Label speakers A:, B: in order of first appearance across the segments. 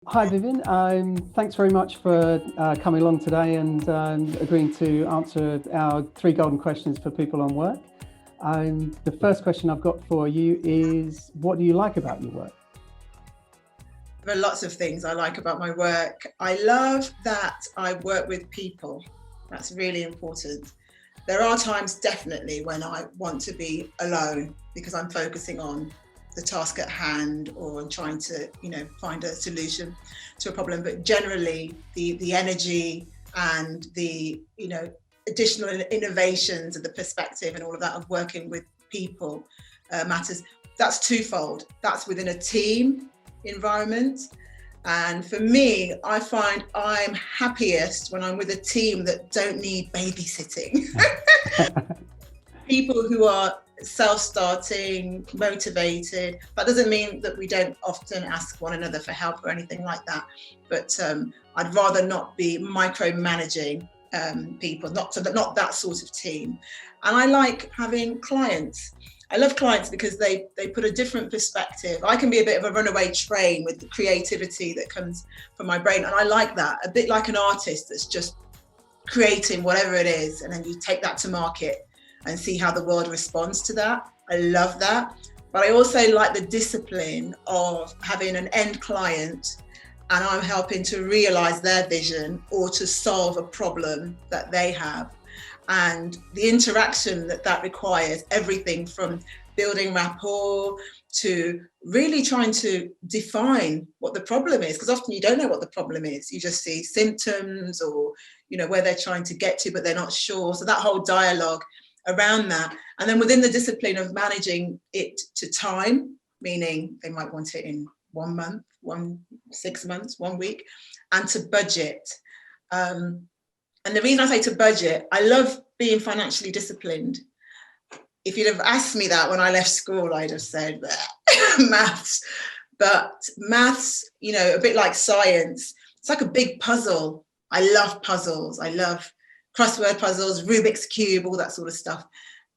A: Hi, Vivienne. Thanks very much for coming along today and agreeing to answer our three golden questions for people on work. The first question I've got for you is, what do you like about your work?
B: There are lots of things I like about my work. I love that I work with people. That's really important. There are times definitely when I want to be alone because I'm focusing on the task at hand or I'm trying to, find a solution to a problem. But generally the energy and the, additional innovations and the perspective and all of that of working with people matters. That's twofold. That's within a team environment. And for me, I find I'm happiest when I'm with a team that don't need babysitting. People who are self-starting, motivated. That doesn't mean that we don't often ask one another for help or anything like that. But I'd rather not be micromanaging people, not that sort of team. And I like having clients. I love clients because they put a different perspective. I can be a bit of a runaway train with the creativity that comes from my brain. And I like that, a bit like an artist that's just creating whatever it is. And then you take that to market and see how the world responds to that. I love that. But I also like the discipline of having an end client and I'm helping to realize their vision or to solve a problem that they have. And the interaction that requires, everything from building rapport to really trying to define what the problem is, because often you don't know what the problem is. You just see symptoms or, where they're trying to get to, but they're not sure. So that whole dialogue around that. And then within the discipline of managing it to time, meaning they might want it in 1 month, 6 months, 1 week, and to budget. And the reason I say to budget, I love being financially disciplined. If you'd have asked me that when I left school, I'd have said maths. But maths, a bit like science, it's like a big puzzle. I love puzzles. I love crossword puzzles, Rubik's Cube, all that sort of stuff.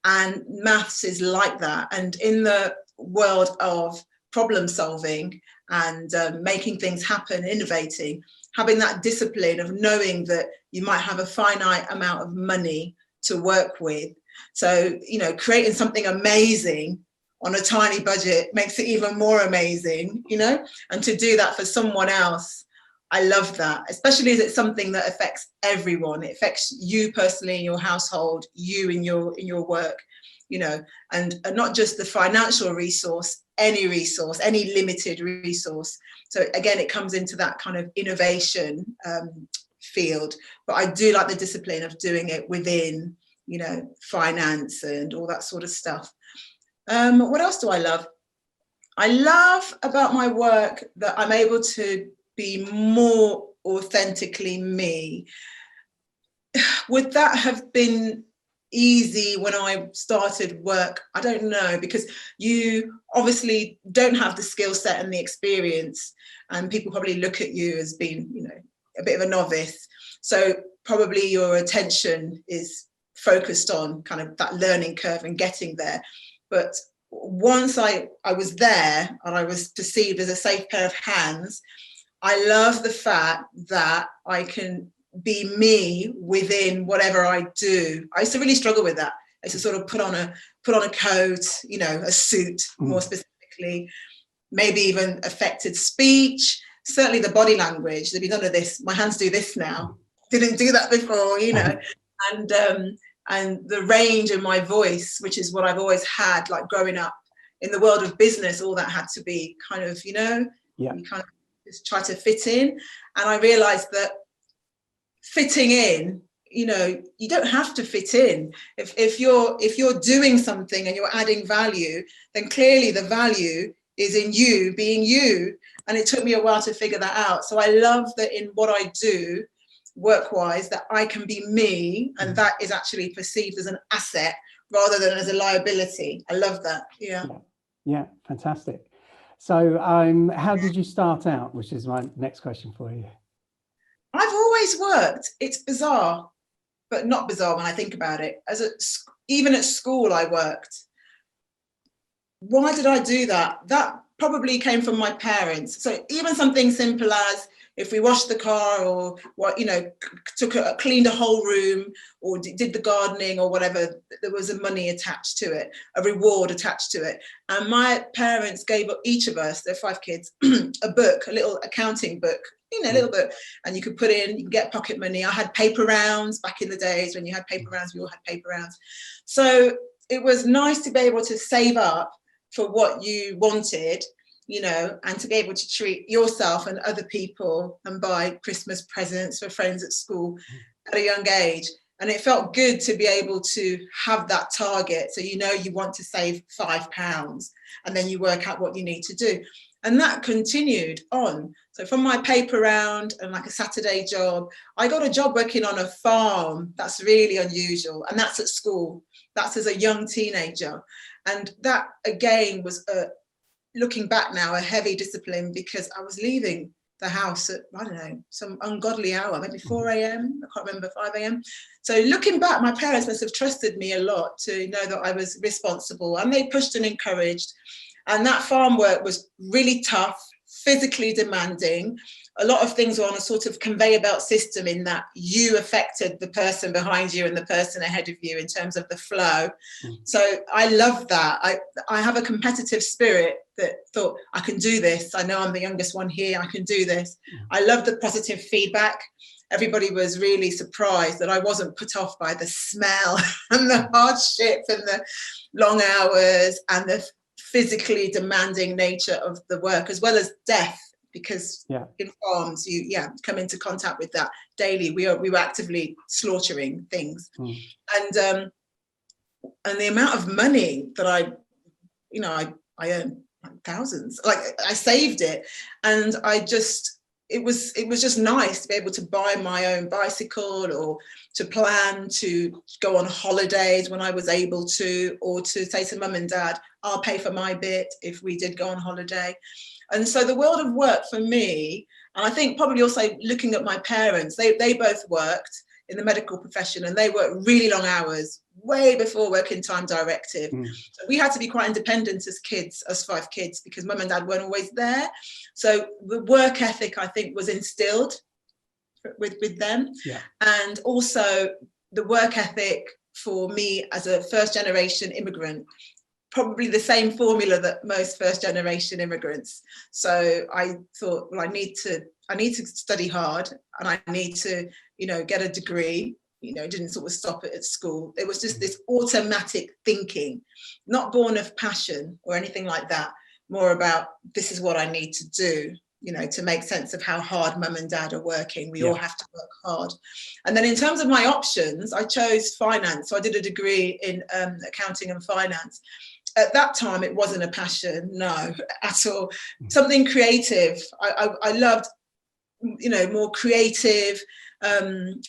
B: And maths is like that. And in the world of problem solving and making things happen, innovating, having that discipline of knowing that you might have a finite amount of money to work with. So, creating something amazing on a tiny budget makes it even more amazing, and to do that for someone else. I love that, especially as it's something that affects everyone. It affects you personally in your household, you in your work, and not just the financial resource, any limited resource. So again, it comes into that kind of innovation field. But I do like the discipline of doing it within, finance and all that sort of stuff. What else do I love? I love about my work that I'm able to be more authentically me. Would that have been easy when I started work? I don't know, because you obviously don't have the skill set and the experience, and people probably look at you as being, a bit of a novice. So probably your attention is focused on kind of that learning curve and getting there. But once I was there and I was perceived as a safe pair of hands, I love the fact that I can be me within whatever I do. I used to really struggle with that. I used to sort of put on a coat, a suit more specifically, maybe even affected speech, certainly the body language. There'd be none of this. My hands do this now. Didn't do that before, and the range of my voice, which is what I've always had, like growing up in the world of business, all that had to be kind of, you kind of just try to fit in. And I realized that fitting in, you don't have to fit in. If you're doing something and you're adding value, then clearly the value is in you being you. And it took me a while to figure that out. So I love that in what I do work-wise, that I can be me, and that is actually perceived as an asset rather than as a liability. I love that.
A: Yeah, fantastic. So how did you start out, which is my next question for you?
B: I've always worked. It's bizarre, but not bizarre when I think about it. Even at school, I worked. Why did I do that? That probably came from my parents. So even something simple as if we washed the car or what, you know, cleaned a whole room or did the gardening or whatever, there was a money attached to it, a reward attached to it. And my parents gave each of us, there are 5 kids, a book, a little accounting book, you know, a little book, and you could put in, you can get pocket money. I had paper rounds back in the days when you had paper rounds, we all had paper rounds. So it was nice to be able to save up for what you wanted, you know, and to be able to treat yourself and other people and buy Christmas presents for friends at school at a young age. And it felt good to be able to have that target. So, you know, you want to save £5 and then you work out what you need to do. And that continued on. So from my paper round and like a Saturday job, I got a job working on a farm. That's really unusual. And that's at school. That's as a young teenager. And that, again, was, looking back now, a heavy discipline, because I was leaving the house at, I don't know, some ungodly hour, maybe 4 a.m. I can't remember, 5 a.m. So looking back, my parents must have trusted me a lot to know that I was responsible, and they pushed and encouraged. And that farm work was really tough, physically demanding. A lot of things were on a sort of conveyor belt system, in that you affected the person behind you and the person ahead of you in terms of the flow. So I love that. I have a competitive spirit that thought, I can do this. I know I'm the youngest one here. I can do this. I love the positive feedback. Everybody was really surprised that I wasn't put off by the smell and the hardship and the long hours and the physically demanding nature of the work, as well as death, because in farms you come into contact with that daily. We were actively slaughtering things. And the amount of money that I earned, like thousands, like I saved it, and it was just nice to be able to buy my own bicycle, or to plan to go on holidays when I was able to, or to say to mum and dad, I'll pay for my bit if we did go on holiday. And so the world of work for me, and I think probably also looking at my parents, they both worked in the medical profession, and they worked really long hours, way before working time directive. So we had to be quite independent as kids, as 5 kids, because mum and dad weren't always there. So the work ethic, I think, was instilled with them. And also the work ethic for me as a first generation immigrant, probably the same formula that most first generation immigrants. So I thought, well, I need to study hard, and I need to, you know, get a degree. You know, didn't sort of stop it at school. It was just this automatic thinking, not born of passion or anything like that, more about, this is what I need to do, you know, to make sense of how hard mum and dad are working. We all have to work hard. And then in terms of my options, I chose finance. So I did a degree in accounting and finance. At that time, it wasn't a passion, no, at all. Something creative. I loved, you know, more creative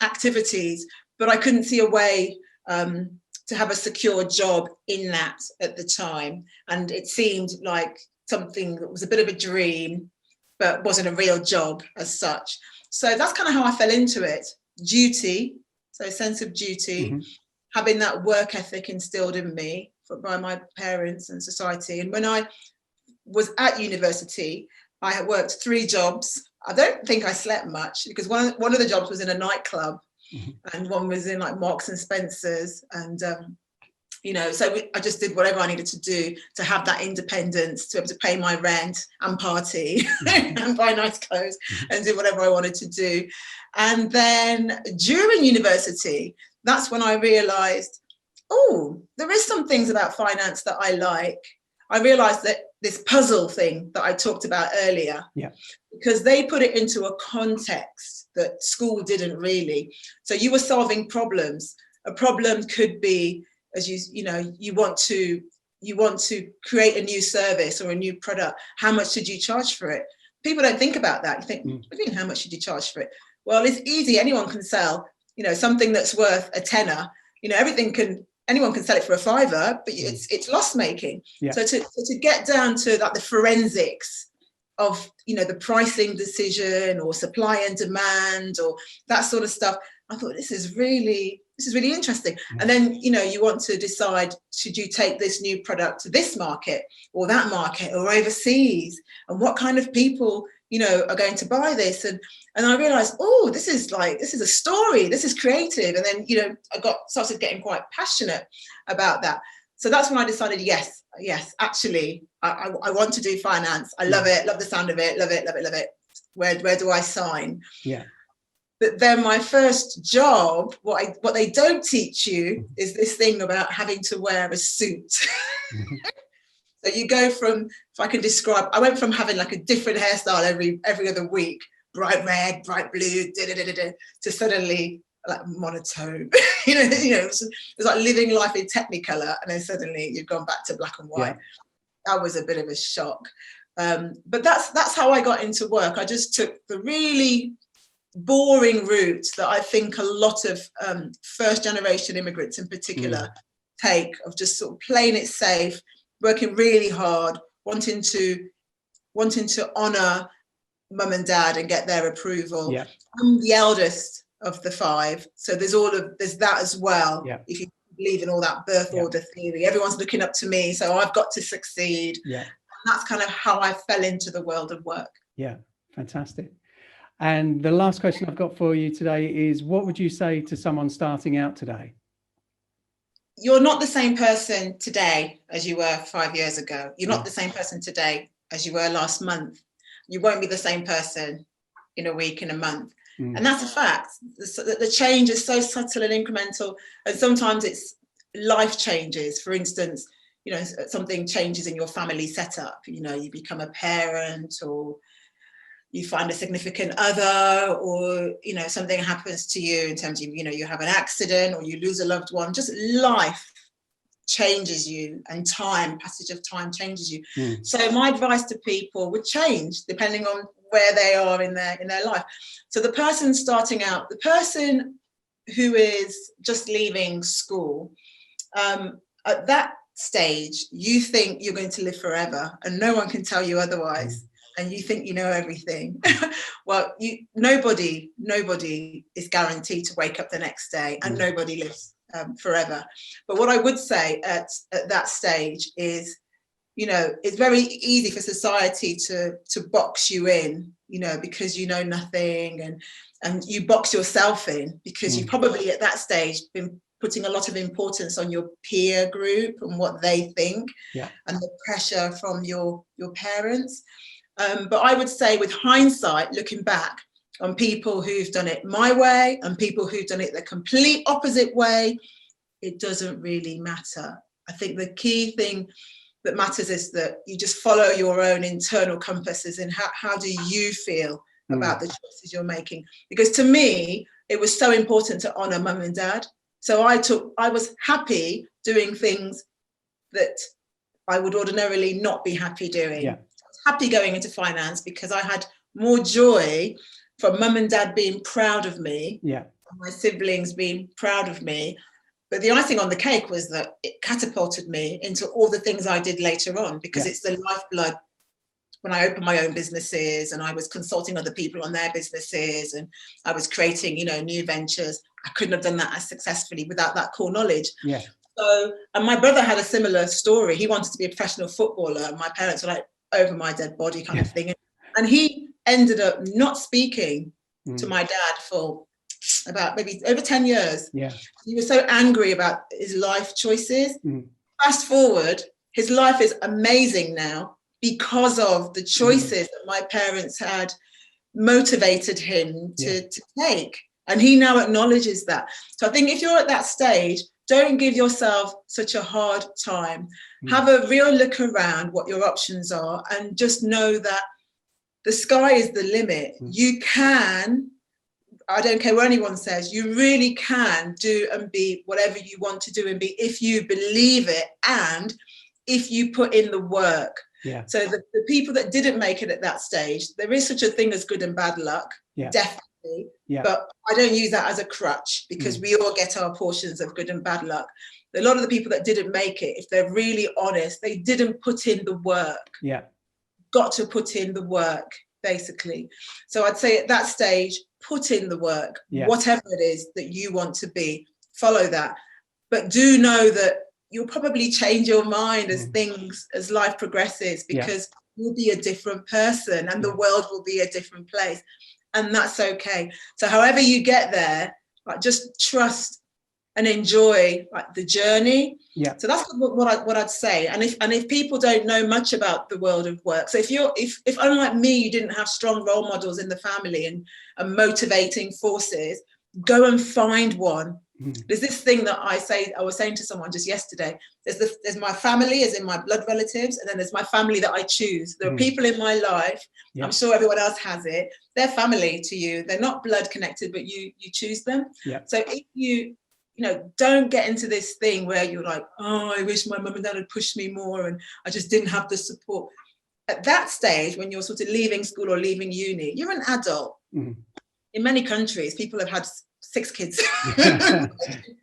B: activities, but I couldn't see a way to have a secure job in that at the time. And it seemed like something that was a bit of a dream, but wasn't a real job as such. So that's kind of how I fell into it. Duty, so a sense of duty, having that work ethic instilled in me by my parents and society. And when I was at university, I had worked 3 jobs. I don't think I slept much, because one of the jobs was in a nightclub, and one was in like Marks and Spencer's, and you know, so I just did whatever I needed to do to have that independence, to be able to pay my rent and party and buy nice clothes and do whatever I wanted to do. And then during university, that's when I realized, oh, there is some things about finance that I like. I realized that this puzzle thing that I talked about earlier, because they put it into a context that school didn't really. So you were solving problems. A problem could be, as you know, you want to create a new service or a new product. How much should you charge for it? People don't think about that. You think, what do you mean, how much should you charge for it? Well, it's easy. Anyone can sell, you know, something that's worth a tenner. You know, anyone can sell it for a £5, but it's loss making. So to get down to like the forensics of, you know, the pricing decision or supply and demand or that sort of stuff, I thought, this is really interesting. And then, you know, you want to decide, should you take this new product to this market or that market or overseas? And what kind of people, you know, are going to buy this? And I realized, oh, this is a story, this is creative. And then, you know, started getting quite passionate about that. So that's when I decided, yes, actually, I want to do finance. I love it, love the sound of it, love it. Where do I sign?
A: Yeah.
B: But then my first job, what they don't teach you is this thing about having to wear a suit. So you go from, if I can describe, I went from having like a different hairstyle every other week, bright red, bright blue, to suddenly like monotone. you know, it was like living life in Technicolor, and then suddenly you've gone back to black and white. Yeah. That was a bit of a shock. But that's how I got into work. I just took the really boring route that I think a lot of first generation immigrants in particular take, of just sort of playing it safe, working really hard, wanting to honor mum and dad and get their approval. Yeah. I'm the eldest of the 5, so there's that as well. Yeah. If you believe in all that birth order theory, everyone's looking up to me, so I've got to succeed. Yeah. And that's kind of how I fell into the world of work.
A: Yeah, fantastic. And the last question I've got for you today is, what would you say to someone starting out today?
B: You're not the same person today as you were 5 years ago. You're not the same person today as you were last month. You won't be the same person in a week, in a month. And that's a fact. The change is so subtle and incremental. And sometimes it's life changes. For instance, you know, something changes in your family setup. You know, you become a parent, or you find a significant other, or, you know, something happens to you in terms of, you know, you have an accident or you lose a loved one. Just life changes you, and passage of time changes you. So my advice to people would change depending on where they are in their life. So the person starting out, the person who is just leaving school, at that stage, you think you're going to live forever and no one can tell you otherwise. And you think you know everything. Well, nobody is guaranteed to wake up the next day, and nobody lives forever. But what I would say at that stage is, you know, it's very easy for society to box you in, you know, because you know nothing, and you box yourself in because you've probably at that stage been putting a lot of importance on your peer group and what they think, and the pressure from your parents. But I would say, with hindsight, looking back on people who've done it my way and people who've done it the complete opposite way, it doesn't really matter. I think the key thing that matters is that you just follow your own internal compasses, and how do you feel about the choices you're making? Because to me, it was so important to honor mum and dad. So I was happy doing things that I would ordinarily not be happy doing. Yeah. Happy going into finance because I had more joy from mum and dad being proud of me, and my siblings being proud of me. But the icing on the cake was that it catapulted me into all the things I did later on, because it's the lifeblood. When I opened my own businesses and I was consulting other people on their businesses, and I was creating, you know, new ventures, I couldn't have done that as successfully without that core knowledge. Yeah. So, and my brother had a similar story. He wanted to be a professional footballer. My parents were like, over my dead body kind of thing. And he ended up not speaking to my dad for about maybe over 10 years. Yeah. He was so angry about his life choices. Fast forward, his life is amazing now because of the choices that my parents had motivated him to take. And he now acknowledges that. So I think if you're at that stage, don't give yourself such a hard time. Have a real look around what your options are, and just know that the sky is the limit. You can, I don't care what anyone says, you really can do and be whatever you want to do and be, if you believe it and if you put in the work. Yeah. So the people that didn't make it at that stage, there is such a thing as good and bad luck, definitely. Yeah. But I don't use that as a crutch, because we all get our portions of good and bad luck. A lot of the people that didn't make it, if they're really honest, they didn't put in the work. Yeah. Got to put in the work, basically. So I'd say at that stage, put in the work,
A: Yeah.
B: whatever it is that you want to be, follow that. But do know that you'll probably change your mind as life progresses, because you'll be a different person and the world will be a different place. And that's okay. So however you get there, like, just trust and enjoy, like, the journey.
A: Yeah.
B: So that's what I'd say. And if people don't know much about the world of work, so if unlike me, you didn't have strong role models in the family and motivating forces, go and find one. There's this thing that I was saying to someone just yesterday. There's my family, as in my blood relatives, and then there's my family that I choose. There are people in my life. I'm sure everyone else has it. They're family to you. They're not blood connected, but you choose them. So if you don't get into this thing where you're like, oh, I wish my mum and dad had pushed me more and I just didn't have the support. At that stage, when you're sort of leaving school or leaving uni, you're an adult. In many countries, people have had 6 kids. You're an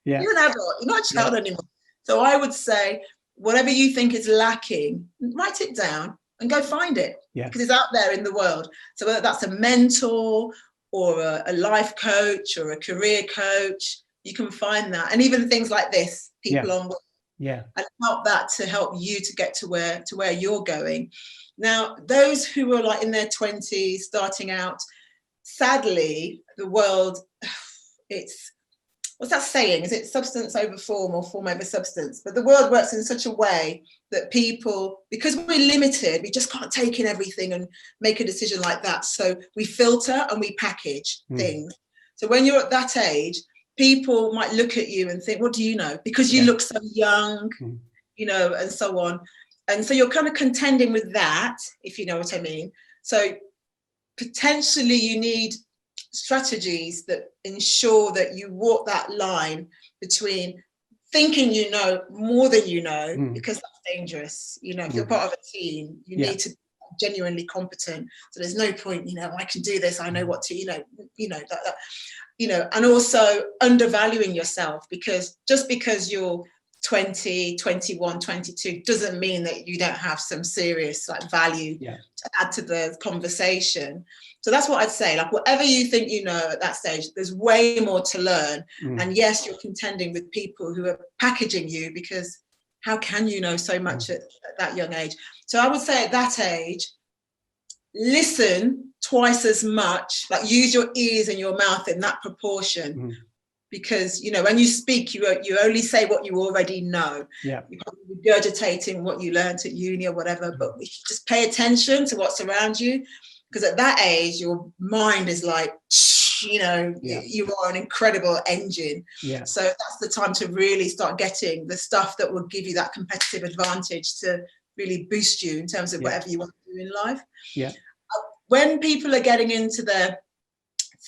B: adult, you're not a child anymore. So I would say, whatever you think is lacking, write it down and go find it, because it's out there in the world. So whether that's a mentor or a life coach or a career coach, you can find that. And even things like this, people on work, and help that to help you to get to where you're going. Now, those who are like in their 20s, starting out, sadly, the world, what's that saying? Is it substance over form or form over substance? But the world works in such a way that people, because we're limited, we just can't take in everything and make a decision like that. So we filter and we package things. So when you're at that age, people might look at you and think, what do you know? Because you look so young, and so on. And so you're kind of contending with that, if you know what I mean. So potentially you need strategies that ensure that you walk that line between thinking you know more than you know, because that's dangerous. If you're part of a team, you need to be genuinely competent. So there's no point, I can do this, I know what to, and also undervaluing yourself, because just because you're 20, 21, 22 doesn't mean that you don't have some serious value to add to the conversation. So that's what I'd say. Like, whatever you think you know at that stage, there's way more to learn. And yes, you're contending with people who are packaging you, because how can you know so much at that young age? So I would say at that age, listen twice as much, like use your ears and your mouth in that proportion. Because, when you speak, you only say what you already know. You're regurgitating what you learned at uni or whatever, but if you just pay attention to what's around you, because at that age, your mind is like, you are an incredible engine. So that's the time to really start getting the stuff that will give you that competitive advantage to really boost you in terms of whatever you want to do in life. When people are getting into their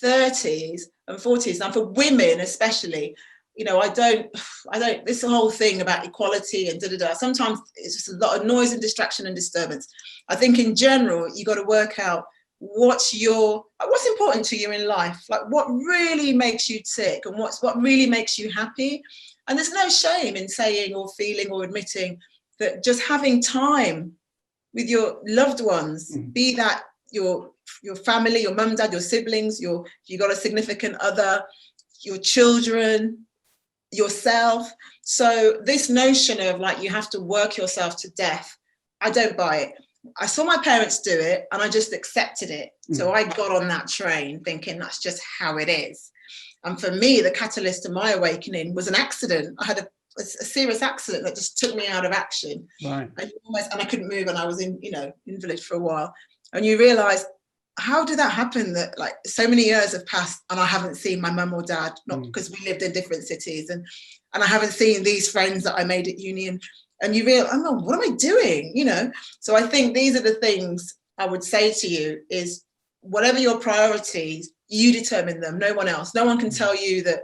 B: 30s and 40s, and for women especially, I don't this whole thing about equality and sometimes it's just a lot of noise and distraction and disturbance. I think in general you got to work out what's important to you in life, like what really makes you tick and what really makes you happy. And there's no shame in saying or feeling or admitting that just having time with your loved ones, be that your family, your mum, dad, your siblings, you got a significant other, your children, yourself. So this notion of like you have to work yourself to death, I don't buy it. I saw my parents do it and I just accepted it. So I got on that train thinking that's just how it is. And for me, the catalyst to my awakening was an accident. I had a serious accident that just took me out of action. And I couldn't move, and I was in invalid for a while. And you realize, how did that happen, that like so many years have passed and I haven't seen my mum or dad, not because we lived in different cities, and I haven't seen these friends that I made at uni, and you realize, oh, what am I doing? So I think these are the things I would say to you is, whatever your priorities, you determine them, no one else. No one can tell you that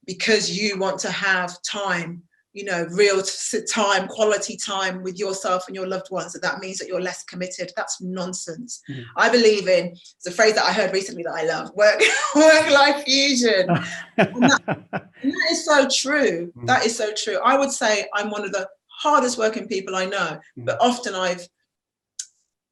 B: because you want to have time, real time, quality time with yourself and your loved ones, that means that you're less committed. That's nonsense. I believe in, it's a phrase that I heard recently that I love, work-life fusion. and that is so true. That is so true. I would say I'm one of the hardest working people I know, but often I've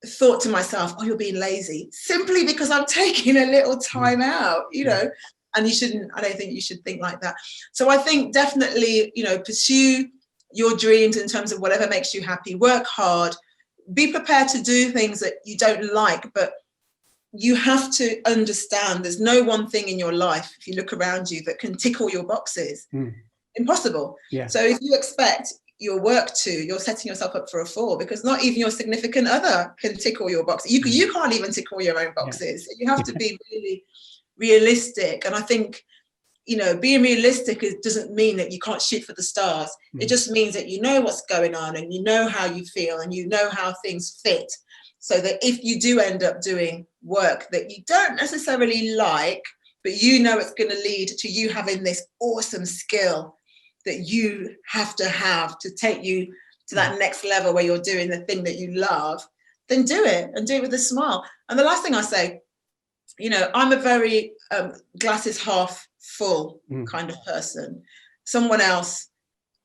B: thought to myself, oh, you're being lazy, simply because I'm taking a little time out, you know, and I don't think you should think like that. So I think definitely, you know, pursue your dreams in terms of whatever makes you happy, work hard, be prepared to do things that you don't like, but you have to understand there's no one thing in your life, if you look around you, that can tick all your boxes. Impossible.
A: Yeah.
B: So if you expect your work to, you're setting yourself up for a fall, because not even your significant other can tick all your boxes. You can't even tick all your own boxes. You have to be really realistic. And I think, you know, being realistic doesn't mean that you can't shoot for the stars. It just means that you know what's going on, and you know how you feel, and you know how things fit, so that if you do end up doing work that you don't necessarily like, but you know it's going to lead to you having this awesome skill that you have to take you to that next level where you're doing the thing that you love, then do it, and do it with a smile. And the last thing I say, you know, I'm a very glasses half full kind of person. Someone else,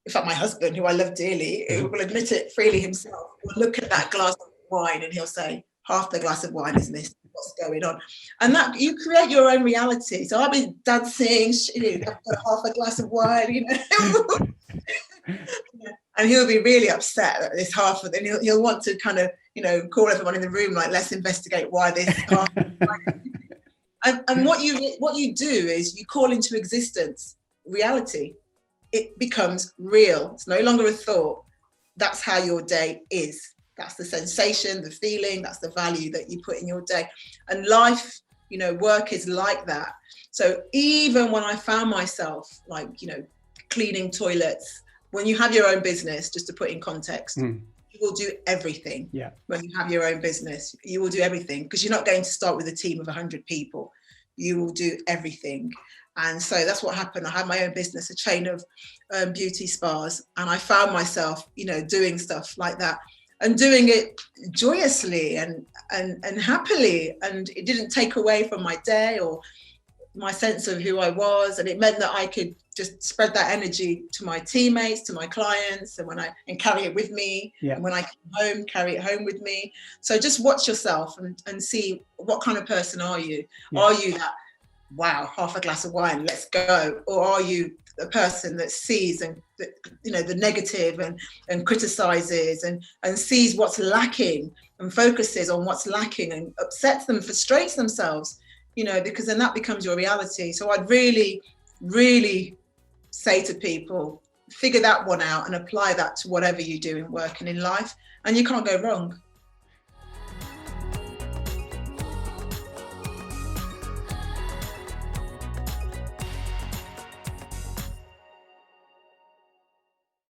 B: in fact, my husband, who I love dearly, who will admit it freely himself, will look at that glass of wine and he'll say, half the glass of wine is missing. What's going on? And that you create your own reality. So I'll be dancing, you know, I've got half a glass of wine, you know. And he'll be really upset at this half of it. And he'll want to kind of, you know, call everyone in the room, like, let's investigate why this half. And what you do is you call into existence reality. It becomes real. It's no longer a thought. That's how your day is. That's the sensation, the feeling, that's the value that you put in your day. And life, you know, work is like that. So even when I found myself, like, you know, cleaning toilets, when you have your own business, just to put in context, you will do everything. Yeah. When you have your own business, you will do everything, because you're not going to start with a team of 100 people. You will do everything. And so that's what happened. I had my own business, a chain of beauty spas, and I found myself, you know, doing stuff like that, and doing it joyously and happily. And it didn't take away from my day or my sense of who I was. And it meant that I could just spread that energy to my teammates, to my clients, and carry it with me. Yeah. And when I come home, carry it home with me. So just watch yourself and see, what kind of person are you? Yeah. Are you that, wow, half a glass of wine, let's go? Or are you a person that sees and, you know, the negative and criticizes and sees what's lacking and focuses on what's lacking and upsets them, frustrates themselves, you know, because then that becomes your reality. So I'd really, really say to people, figure that one out and apply that to whatever you do in work and in life, and you can't go wrong.